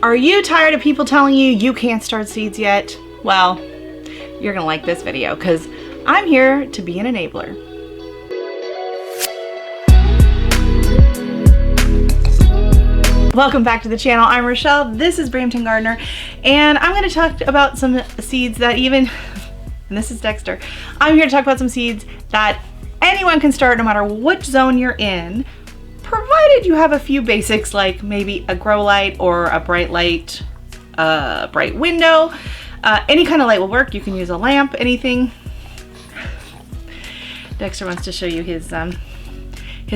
Are you tired of people telling you you can't start seeds yet? Well, you're gonna like this video because I'm here to be an enabler. Welcome back to the channel. I'm Rochelle. This is Brampton Gardener, and I'm going to talk about some seeds that and this is Dexter. I'm here to talk about some seeds that anyone can start no matter which zone you're in, provided you have a few basics like maybe a grow light or a bright light, bright window. Any kind of light will work. You can use a lamp, anything. Dexter wants to show you his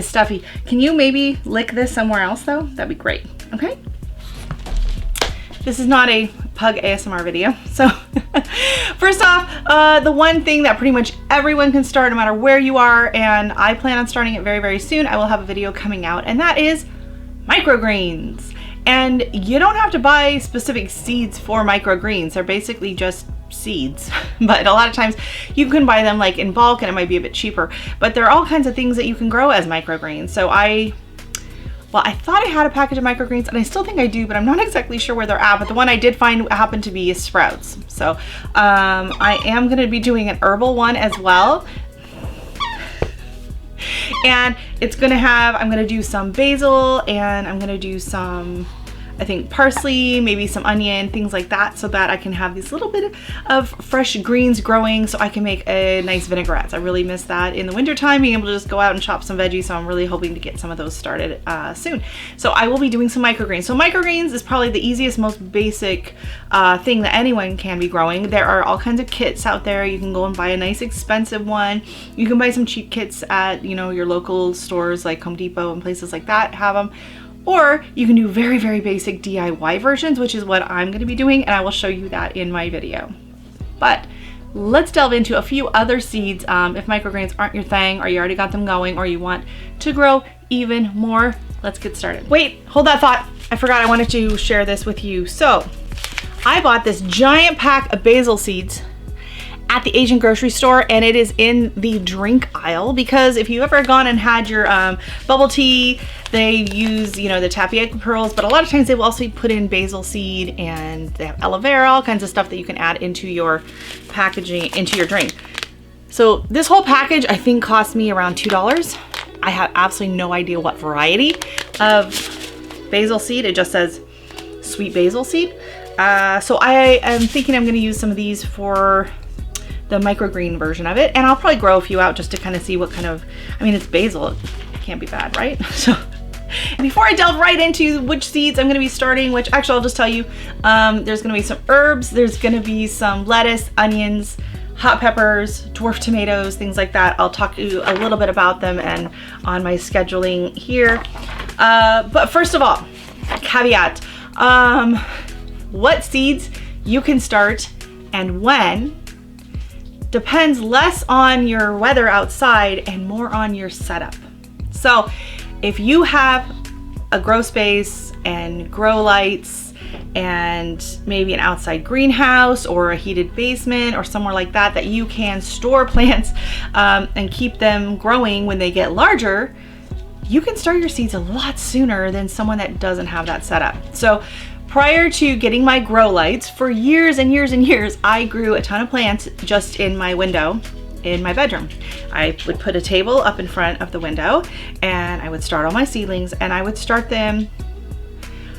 stuffy. Can you maybe lick this somewhere else though? That'd be great, okay? This is not a pug ASMR video. So first off, the one thing that pretty much everyone can start no matter where you are, and I plan on starting it very, very soon. I will have a video coming out, and that is microgreens. And you don't have to buy specific seeds for microgreens. They're basically just seeds, but a lot of times you can buy them like in bulk and it might be a bit cheaper, but there are all kinds of things that you can grow as microgreens. So I thought I had a package of microgreens, and I still think I do, but I'm not exactly sure where they're at. But the one I did find happened to be sprouts. So I am going to be doing an herbal one as well. And it's going to have, I'm going to do some basil, and I'm going to do some, I think, parsley, maybe some onion, things like that, so that I can have these little bit of fresh greens growing so I can make a nice vinaigrettes. I really miss that in the winter time, being able to just go out and chop some veggies, so I'm really hoping to get some of those started soon. So I will be doing some microgreens. So microgreens is probably the easiest, most basic thing that anyone can be growing. There are all kinds of kits out there. You can go and buy a nice expensive one. You can buy some cheap kits at, you know, your local stores like Home Depot and places like that have them. Or you can do very, very basic DIY versions, which is what I'm going to be doing, and I will show you that in my video. But let's delve into a few other seeds. If microgreens aren't your thing, or you already got them going, or you want to grow even more, let's get started. Wait, hold that thought. I forgot I wanted to share this with you. So I bought this giant pack of basil seeds at the Asian grocery store, and it is in the drink aisle, because if you've ever gone and had your bubble tea, they use, you know, the tapioca pearls, but a lot of times they will also put in basil seed, and they have aloe vera, all kinds of stuff that you can add into your packaging, into your drink. So this whole package I think cost me around $2. I have absolutely no idea what variety of basil seed. It just says sweet basil seed. So I am thinking I'm going to use some of these for the microgreen version of it, and I'll probably grow a few out just to kind of see what kind of, I mean, it's basil, it can't be bad, right? So before I delve right into which seeds I'm going to be starting, which actually I'll just tell you, there's going to be some herbs, there's going to be some lettuce, onions, hot peppers, dwarf tomatoes, things like that. I'll talk to you a little bit about them and on my scheduling here. But first of all, caveat, what seeds you can start and when depends less on your weather outside and more on your setup. So if you have a grow space and grow lights and maybe an outside greenhouse or a heated basement or somewhere like that, that you can store plants and keep them growing when they get larger, you can start your seeds a lot sooner than someone that doesn't have that setup. So prior to getting my grow lights, for years and years and years, I grew a ton of plants just in my window in my bedroom. I would put a table up in front of the window, and I would start all my seedlings, and I would start them,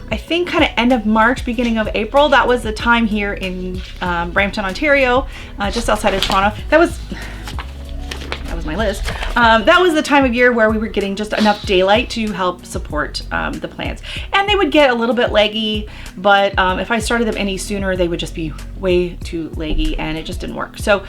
I think, kind of end of March, beginning of April. That was the time here in Brampton, Ontario, just outside of Toronto. That was my list. That was the time of year where we were getting just enough daylight to help support the plants. And they would get a little bit leggy, but if I started them any sooner, they would just be way too leggy, and it just didn't work. So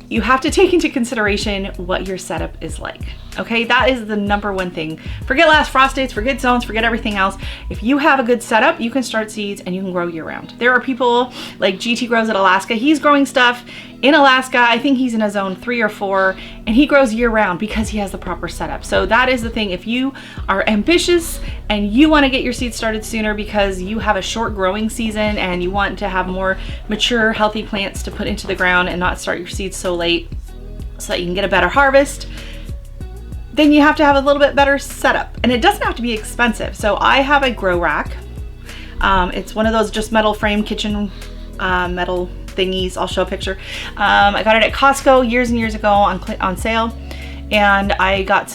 you have to take into consideration what your setup is like. Okay, that is the number one thing. Forget last frost dates, forget zones, forget everything else. If you have a good setup, you can start seeds and you can grow year round. There are people like GT grows at Alaska. He's growing stuff in Alaska. I think he's in a zone 3 or 4, and he grows year round because he has the proper setup. So that is the thing. If you are ambitious and you want to get your seeds started sooner because you have a short growing season and you want to have more mature, healthy plants to put into the ground and not start your seeds so late so that you can get a better harvest, then you have to have a little bit better setup, and it doesn't have to be expensive. So I have a grow rack. It's one of those just metal frame kitchen metal thingies. I'll show a picture. I got it at Costco years and years ago on sale, and I got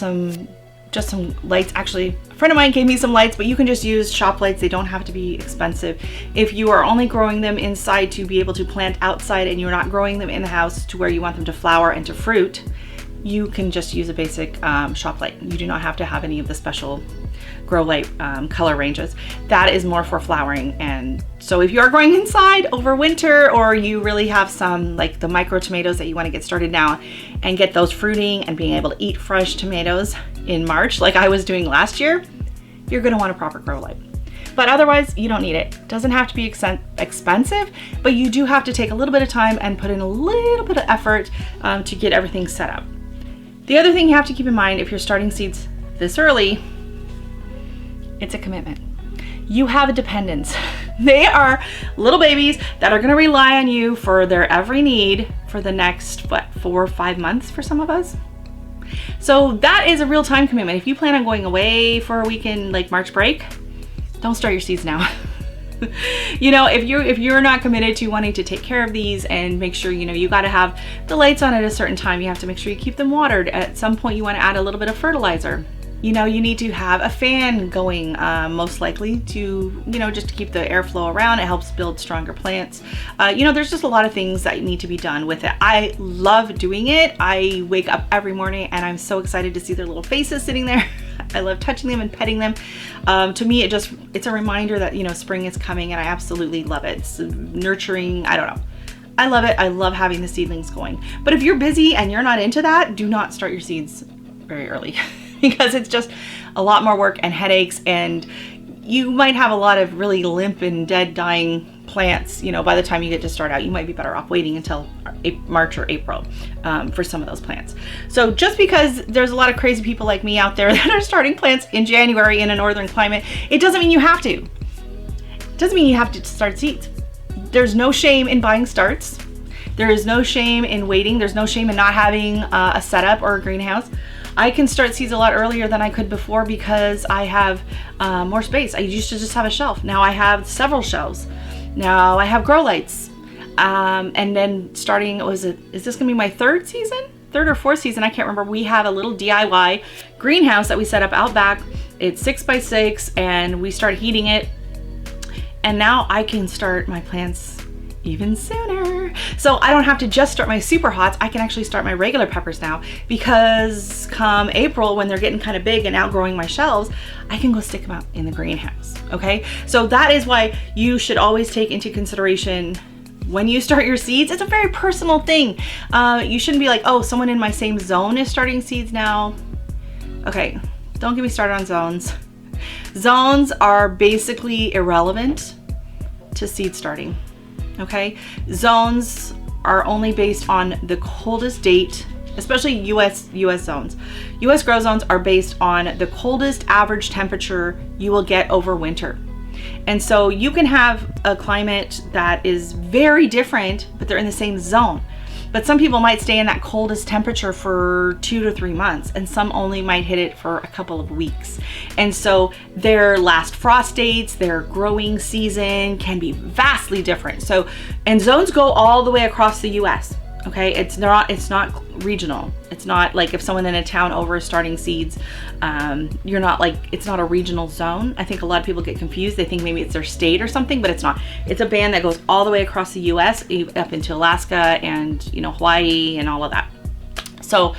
just some lights. Actually, a friend of mine gave me some lights, but you can just use shop lights. They don't have to be expensive. If you are only growing them inside to be able to plant outside and you're not growing them in the house to where you want them to flower and to fruit, you can just use a basic shop light. You do not have to have any of the special grow light color ranges. That is more for flowering. And so if you are growing inside over winter, or you really have some like the micro tomatoes that you want to get started now and get those fruiting and being able to eat fresh tomatoes in March like I was doing last year, you're going to want a proper grow light. But otherwise, you don't need it. It doesn't have to be expensive, but you do have to take a little bit of time and put in a little bit of effort to get everything set up. The other thing you have to keep in mind if you're starting seeds this early, it's a commitment. You have a dependence. They are little babies that are gonna rely on you for their every need for the next, 4 or 5 months for some of us. So that is a real time commitment. If you plan on going away for a weekend like March break, don't start your seeds now. You know, if you're not committed to wanting to take care of these and make sure, you know, you got to have the lights on at a certain time. You have to make sure you keep them watered. At some point you want to add a little bit of fertilizer. You know, you need to have a fan going, most likely to, you know, just to keep the airflow around. It helps build stronger plants. You know, there's just a lot of things that need to be done with it. I love doing it. I wake up every morning and I'm so excited to see their little faces sitting there. I love touching them and petting them. To me, it's a reminder that, you know, spring is coming, and I absolutely love it. It's nurturing. I don't know. I love it. I love having the seedlings going. But if you're busy and you're not into that, do not start your seeds very early because it's just a lot more work and headaches, and you might have a lot of really limp and dead, dying plants. You know, by the time you get to start out, you might be better off waiting until March or April for some of those plants. So just because there's a lot of crazy people like me out there that are starting plants in January in a northern climate, it doesn't mean you have to. It doesn't mean you have to start seeds. There's no shame in buying starts. There is no shame in waiting. There's no shame in not having a setup or a greenhouse. I can start seeds a lot earlier than I could before because I have more space. I used to just have a shelf. Now I have several shelves. Now I have grow lights. And then starting, is this gonna be my third or fourth season? I can't remember. We have a little DIY greenhouse that we set up out back. It's 6 by 6 and we start heating it. And now I can start my plants even sooner. So I don't have to just start my super hots. I can actually start my regular peppers now, because come April, when they're getting kind of big and outgrowing my shelves, I can go stick them out in the greenhouse. Okay. So that is why you should always take into consideration when you start your seeds. It's a very personal thing. You shouldn't be like, oh, someone in my same zone is starting seeds now. Okay. Don't get me started on zones. Zones are basically irrelevant to seed starting. Okay, zones are only based on the coldest date, especially US zones. US grow zones are based on the coldest average temperature you will get over winter. And so you can have a climate that is very different, but they're in the same zone. But some people might stay in that coldest temperature for 2 to 3 months, and some only might hit it for a couple of weeks. And so their last frost dates, their growing season can be vastly different. So, and zones go all the way across the US. Okay, it's not regional. It's not like if someone in a town over is starting seeds, you're not like, it's not a regional zone. I think a lot of people get confused. They think maybe it's their state or something, but it's not. It's a band that goes all the way across the US, up into Alaska and, you know, Hawaii and all of that. So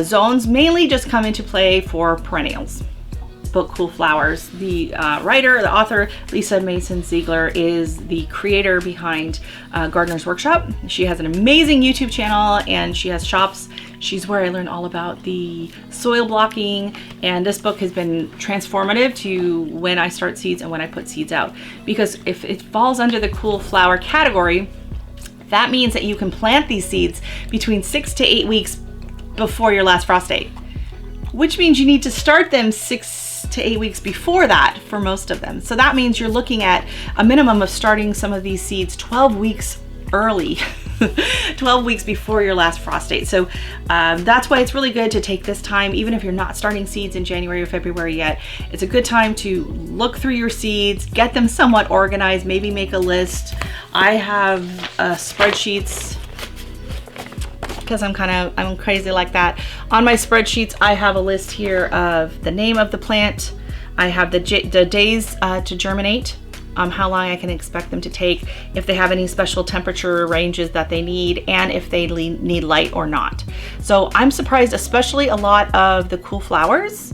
zones mainly just come into play for perennials. Book Cool Flowers. The writer, the author, Lisa Mason Ziegler, is the creator behind Gardener's Workshop. She has an amazing YouTube channel and she has shops. She's where I learned all about the soil blocking, and this book has been transformative to when I start seeds and when I put seeds out, because if it falls under the cool flower category, that means that you can plant these seeds between 6 to 8 weeks before your last frost date, which means you need to start them 6 to 8 weeks before that for most of them. So that means you're looking at a minimum of starting some of these seeds 12 weeks early 12 weeks before your last frost date. So that's why it's really good to take this time, even if you're not starting seeds in January or February yet. It's a good time to look through your seeds, get them somewhat organized, maybe make a list. I have spreadsheets, because I'm crazy like that. On my spreadsheets, I have a list here of the name of the plant. I have the days to germinate, how long I can expect them to take, if they have any special temperature ranges that they need, and if they need light or not. So I'm surprised, especially a lot of the cool flowers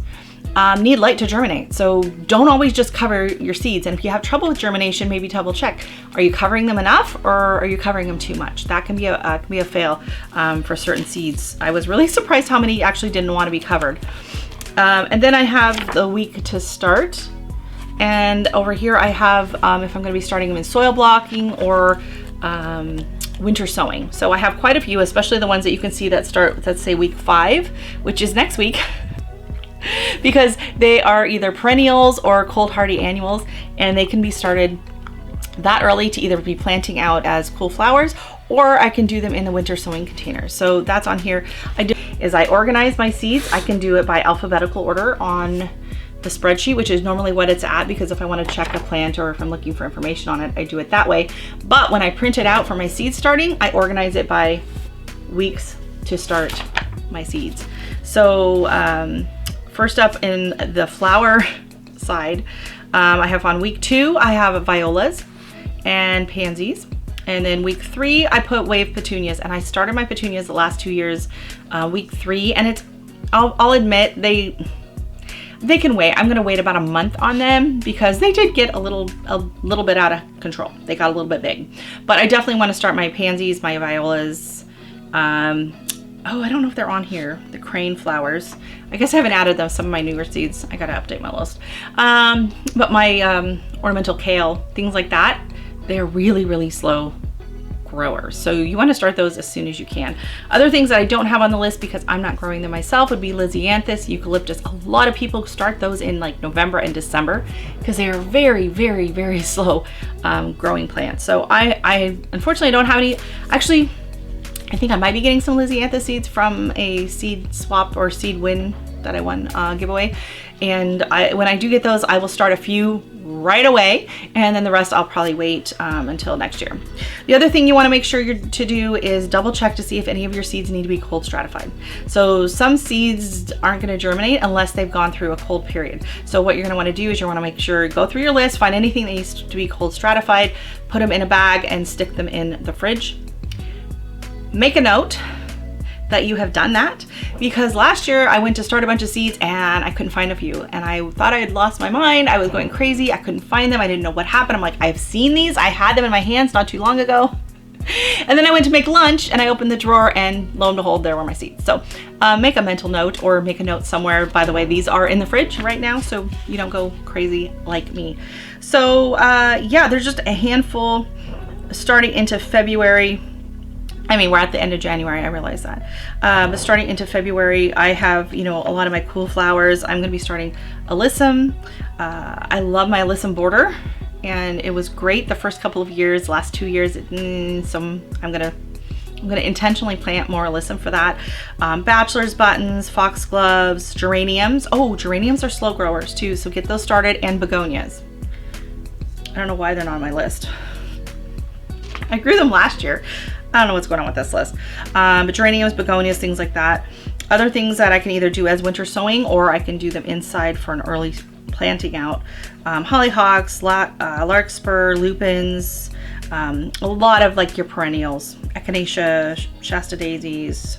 need light to germinate. So don't always just cover your seeds. And if you have trouble with germination, maybe double check. Are you covering them enough, or are you covering them too much? That can be a fail for certain seeds. I was really surprised how many actually didn't want to be covered. And then I have the week to start. And over here I have, if I'm going to be starting them in soil blocking or winter sowing. So I have quite a few, especially the ones that you can see that start, let's say week 5, which is next week, because they are either perennials or cold hardy annuals, and they can be started that early to either be planting out as cool flowers, or I can do them in the winter sowing container. So that's on here. I organize my seeds. I can do it by alphabetical order on the spreadsheet, which is normally what it's at, because if I want to check a plant or if I'm looking for information on it, I do it that way. But when I print it out for my seed starting, I organize it by weeks to start my seeds. So first up in the flower side, I have on week 2, I have violas and pansies. And then week 3, I put wave petunias, and I started my petunias the last 2 years, week 3, and I'll admit they can wait. I'm gonna wait about a month on them because they did get a little bit out of control. They got a little bit big, but I definitely want to start my pansies, my violas. Oh, I don't know if they're on here. The crane flowers. I guess I haven't added them. Some of my newer seeds. I gotta update my list. But my ornamental kale, things like that, they're really, really slow growers. So you want to start those as soon as you can. Other things that I don't have on the list because I'm not growing them myself would be lisianthus, eucalyptus. A lot of people start those in like November and December because they are very, very, very slow growing plants. So I unfortunately don't have any. Actually, I think I might be getting some lisianthus seeds from a seed swap or seed win that I won giveaway. And when I do get those, I will start a few right away, and then the rest I'll probably wait until next year. The other thing you want to make sure to do is double check to see if any of your seeds need to be cold stratified. So some seeds aren't going to germinate unless they've gone through a cold period. So what you're going to want to do is you want to make sure, go through your list, find anything that needs to be cold stratified, put them in a bag and stick them in the fridge. Make a note that you have done that, because last year I went to start a bunch of seeds and I couldn't find a few, and I thought I had lost my mind. I was going crazy. I couldn't find them. I didn't know what happened. I'm like, I've seen these. I had them in my hands not too long ago. And then I went to make lunch and I opened the drawer and lo and behold, there were my seeds. So make a mental note or make a note somewhere. By the way, these are in the fridge right now, so you don't go crazy like me. So yeah, there's just a handful starting into February. I mean, we're at the end of January, I realize that. But starting into February, I have, a lot of my cool flowers. I'm gonna be starting alyssum. I love my alyssum border, and it was great the first couple of years. Last 2 years, I'm gonna intentionally plant more alyssum for that. Bachelor's buttons, foxgloves, geraniums. Oh, geraniums are slow growers too, so get those started, and begonias. I don't know why they're not on my list. I grew them last year. I don't know what's going on with this list. But geraniums, begonias, things like that. Other things that I can either do as winter sowing, or I can do them inside for an early planting out. Hollyhocks, larkspur, lupins, a lot of like your perennials, echinacea, Shasta daisies,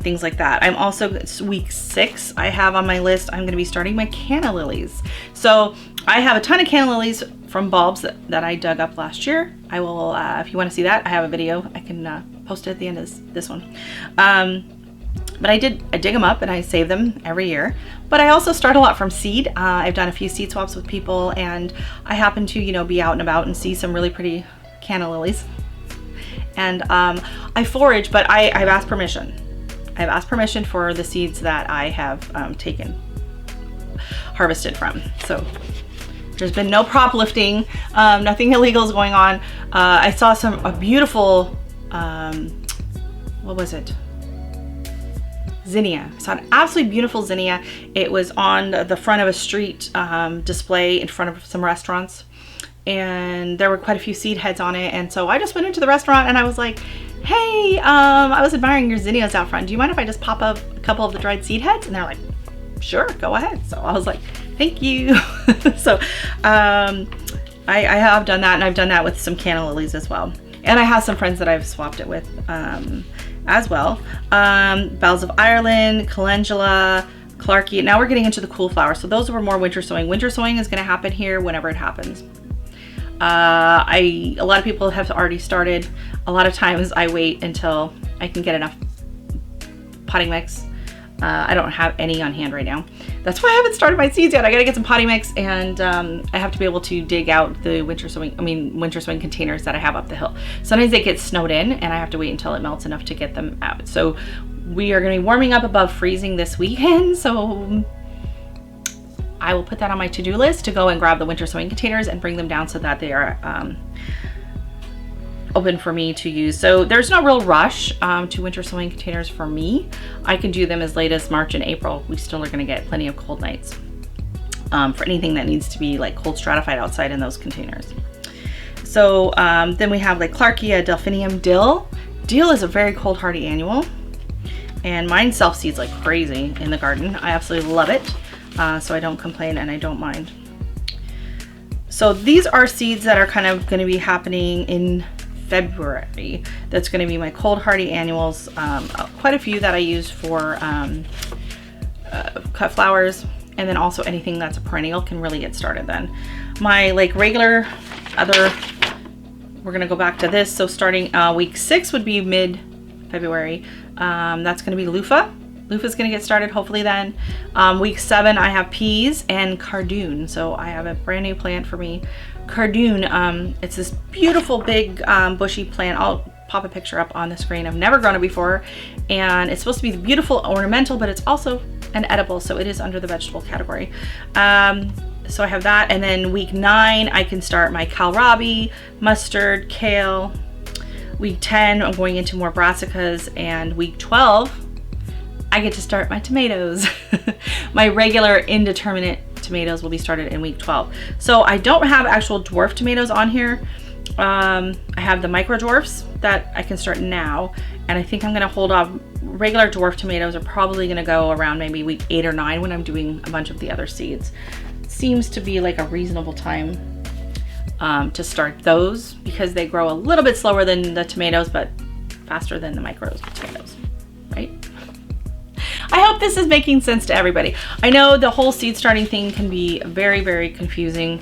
things like that. I'm also, it's week 6 I have on my list. I'm going to be starting my canna lilies. So I have a ton of canna lilies from bulbs that I dug up last year. I will, if you want to see that, I have a video. I can post it at the end of this one. But I dig them up and I save them every year. But I also start a lot from seed. I've done a few seed swaps with people, and I happen to, be out and about and see some really pretty canna lilies. And I forage, but I've asked permission. I've asked permission for the seeds that I have harvested from. So there's been no prop lifting, nothing illegal is going on. I saw a beautiful what was it? Zinnia. I saw an absolutely beautiful zinnia. It was on the front of a street display in front of some restaurants, and there were quite a few seed heads on it. And so I just went into the restaurant and I was like, hey, I was admiring your zinnias out front. Do you mind if I just pop up a couple of the dried seed heads? And they're like, sure, go ahead. So I was like, thank you. So I have done that, and I've done that with some canna lilies as well. And I have some friends that I've swapped it with as well. Bells of Ireland, calendula, clarkie. Now we're getting into the cool flowers. So those were more winter sowing. Winter sowing is going to happen here whenever it happens. A lot of people have already started. A lot of times I wait until I can get enough potting mix. I don't have any on hand right now. That's why I haven't started my seeds yet. I gotta get some potting mix, and I have to be able to dig out the winter sowing containers that I have up the hill. Sometimes they get snowed in and I have to wait until it melts enough to get them out. So we are gonna be warming up above freezing this weekend. So I will put that on my to-do list to go and grab the winter sowing containers and bring them down so that they are open for me to use. So there's no real rush to winter sowing containers for me. I can do them as late as March and April. We still are going to get plenty of cold nights for anything that needs to be like cold stratified outside in those containers. So then we have like Clarkia, Delphinium, Dill. Dill is a very cold hardy annual, and mine self-seeds like crazy in the garden. I absolutely love it. So I don't complain and I don't mind. So these are seeds that are kind of going to be happening in February. That's going to be my cold hardy annuals. Quite a few that I use for cut flowers, and then also anything that's a perennial can really get started then. My like regular other, we're going to go back to this. So starting week 6 would be mid-February. That's going to be loofah. Loofah's going to get started hopefully then. Week 7 I have peas and cardoon. So I have a brand new plant for me. Cardoon, it's this beautiful big bushy plant. I'll pop a picture up on the screen. I've never grown it before, and it's supposed to be beautiful ornamental, but it's also an edible, so it is under the vegetable category. So I have that, and then week 9 I can start my kohlrabi, mustard, kale. Week 10 I'm going into more brassicas, and week 12 I get to start my tomatoes. My regular indeterminate tomatoes will be started in week 12. So I don't have actual dwarf tomatoes on here. I have the micro dwarfs that I can start now, and I think I'm going to hold off. Regular dwarf tomatoes are probably going to go around maybe week 8 or 9 when I'm doing a bunch of the other seeds. Seems to be like a reasonable time to start those, because they grow a little bit slower than the tomatoes but faster than the micro tomatoes, right? I hope this is making sense to everybody. I know the whole seed starting thing can be very, very confusing.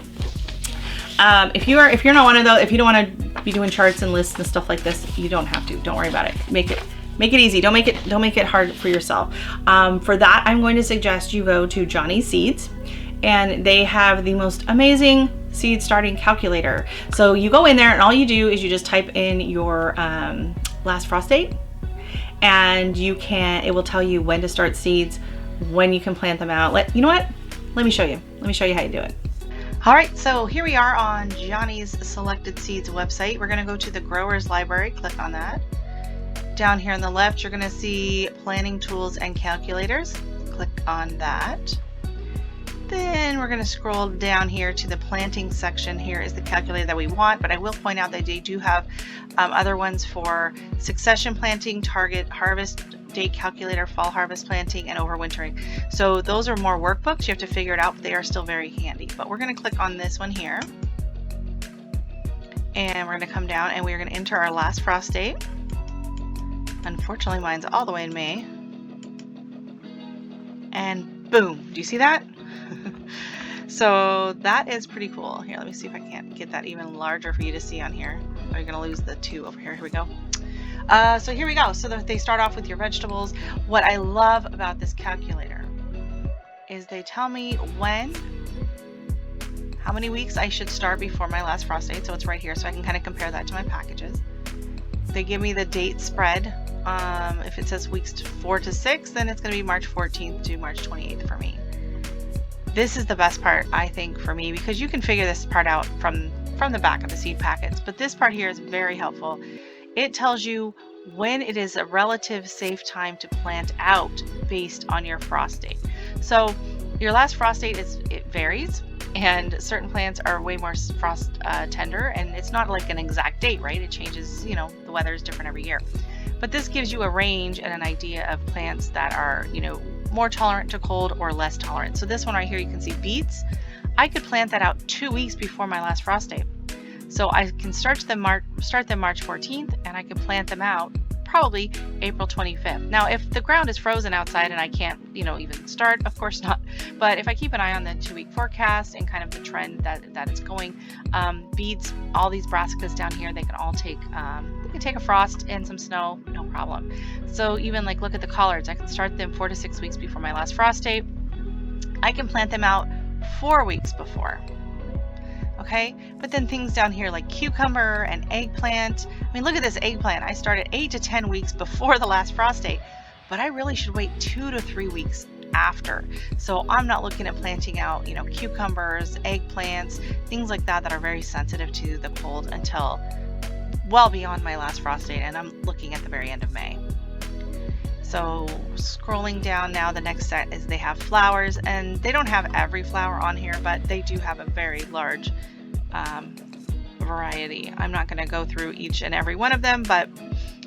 If you're not one of those, if you don't want to be doing charts and lists and stuff like this, you don't have to. Don't worry about it. Make it easy. Don't make it hard for yourself. For that, I'm going to suggest you go to Johnny's Seeds, and they have the most amazing seed starting calculator. So you go in there and all you do is you just type in your last frost date, and it will tell you when to start seeds, when you can plant them out. You know what? Let me show you. Let me show you how you do it. All right, so here we are on Johnny's Selected Seeds website. We're gonna go to the Growers Library, click on that. Down here on the left, you're gonna see Planting Tools and Calculators. Click on that. Then we're gonna scroll down here to the planting section. Here is the calculator that we want, but I will point out that they do have other ones for succession planting, target harvest date calculator, fall harvest planting, and overwintering. So those are more workbooks. You have to figure it out, but they are still very handy. But we're gonna click on this one here, and we're gonna come down and we're gonna enter our last frost date. Unfortunately, mine's all the way in May. And boom, do you see that? So that is pretty cool. Here, let me see if I can't get that even larger for you to see on here. Are you gonna lose the 2 over here? Here we go. So here we go. So they start off with your vegetables. What I love about this calculator is they tell me how many weeks I should start before my last frost date. So it's right here, so I can kind of compare that to my packages. They give me the date spread. If it says weeks 4 to 6, then it's going to be March 14th to March 28th for me. This is the best part, I think, for me, because you can figure this part out from the back of the seed packets. But this part here is very helpful. it tells you when it is a relative safe time to plant out based on your frost date. So your last frost date it varies, and certain plants are way more frost tender, and it's not like an exact date, right? It changes, you know, the weather is different every year. But this gives you a range and an idea of plants that are, you know, more tolerant to cold or less tolerant. So this one right here, you can see beets. I could plant that out 2 weeks before my last frost date. So I can start them March 14th, and I can plant them out probably April 25th. Now, if the ground is frozen outside and I can't, you know, even start, of course not. But if I keep an eye on the 2-week forecast and kind of the trend that it's going, beets, all these brassicas down here, they can all take a frost and some snow, no problem. So even like look at the collards, I can start them 4 to 6 weeks before my last frost date. I can plant them out 4 weeks before. Okay, but then things down here like cucumber and eggplant. I mean, look at this eggplant. I started 8 to 10 weeks before the last frost date, but I really should wait 2 to 3 weeks after. So I'm not looking at planting out, you know, cucumbers, eggplants, things like that are very sensitive to the cold until well beyond my last frost date, and I'm looking at the very end of May. So scrolling down now, the next set is they have flowers, and they don't have every flower on here, but they do have a very large variety. I'm not going to go through each and every one of them, but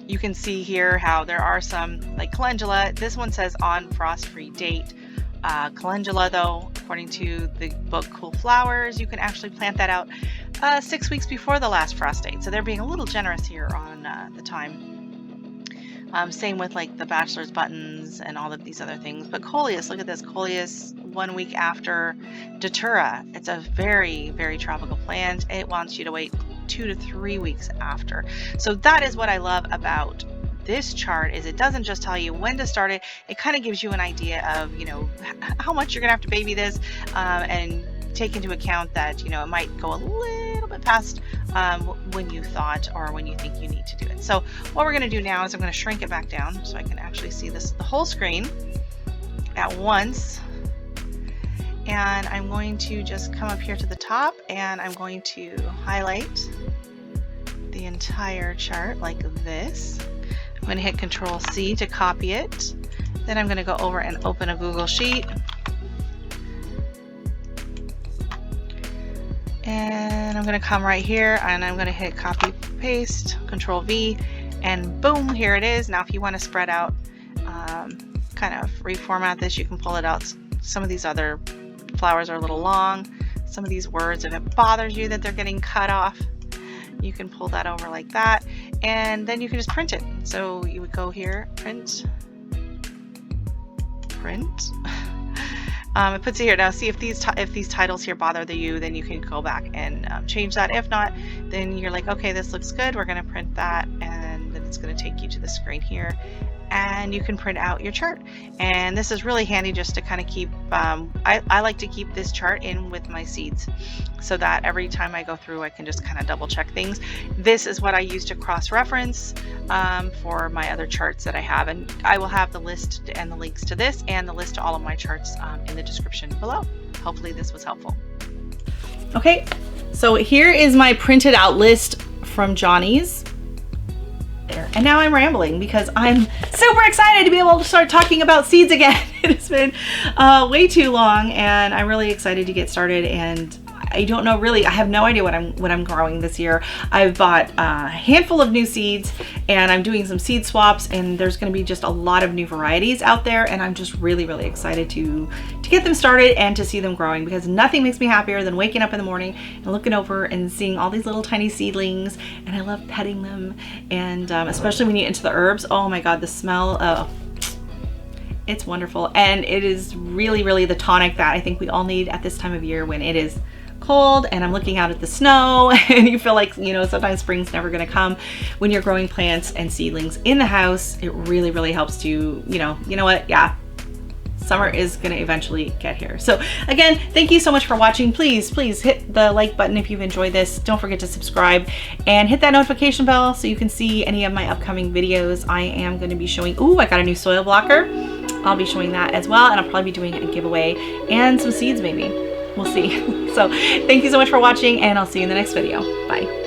you can see here how there are some like calendula. This one says on frost-free date. Calendula, though, according to the book Cool Flowers, you can actually plant that out 6 weeks before the last frost date. So they're being a little generous here on the time. Same with like the bachelor's buttons and all of these other things. But coleus, look at this, coleus 1 week after datura. It's a very, very tropical plant. It wants you to wait 2 to 3 weeks after. So that is what I love about this chart, is it doesn't just tell you when to start it. It kind of gives you an idea of, you know, how much you're gonna have to baby this, and take into account that, you know, it might go a little bit past when you thought or when you think you need to do it. So what we're going to do now is I'm going to shrink it back down so I can actually see the whole screen at once. And I'm going to just come up here to the top, and I'm going to highlight the entire chart like this. I'm going to hit Control C to copy it. Then I'm going to go over and open a Google Sheet. And I'm going to come right here, and I'm going to hit copy paste, Control V, and boom, here it is. Now if you want to spread out, kind of reformat this, you can pull it out. Some of these other flowers are a little long. Some of these words, if it bothers you that they're getting cut off, you can pull that over like that, and then you can just print it. So you would go here, print. It puts it here. Now see if these titles here bother you, then you can go back and change that. If not, then you're like, okay, this looks good, we're going to print that, and then it's going to take you to the screen here, and you can print out your chart. And this is really handy just to kind of keep, I like to keep this chart in with my seeds so that every time I go through I can just kind of double check things. This is what I use to cross-reference for my other charts that I have, and I will have the list and the links to this and the list to all of my charts in the description below. Hopefully this was helpful. Okay, so here is my printed out list from Johnny's. There. And now I'm rambling because I'm super excited to be able to start talking about seeds again. It has been way too long, and I'm really excited to get started. And I don't know, really, I have no idea what I'm growing this year. I've bought a handful of new seeds, and I'm doing some seed swaps, and there's going to be just a lot of new varieties out there, and I'm just really, really excited to get them started and to see them growing, because nothing makes me happier than waking up in the morning and looking over and seeing all these little tiny seedlings, and I love petting them, and especially when you get into the herbs, oh my god, the smell, it's wonderful. And it is really, really the tonic that I think we all need at this time of year when it is cold and I'm looking out at the snow and you feel like, you know, sometimes spring's never going to come. When you're growing plants and seedlings in the house, it really, really helps to, you know what, yeah, summer is going to eventually get here. So again, thank you so much for watching. Please hit the like button if you've enjoyed this. Don't forget to subscribe and hit that notification bell so you can see any of my upcoming videos. I am going to be showing, ooh, I got a new soil blocker. I'll be showing that as well, and I'll probably be doing a giveaway and some seeds maybe. We'll see. So thank you so much for watching, and I'll see you in the next video. Bye.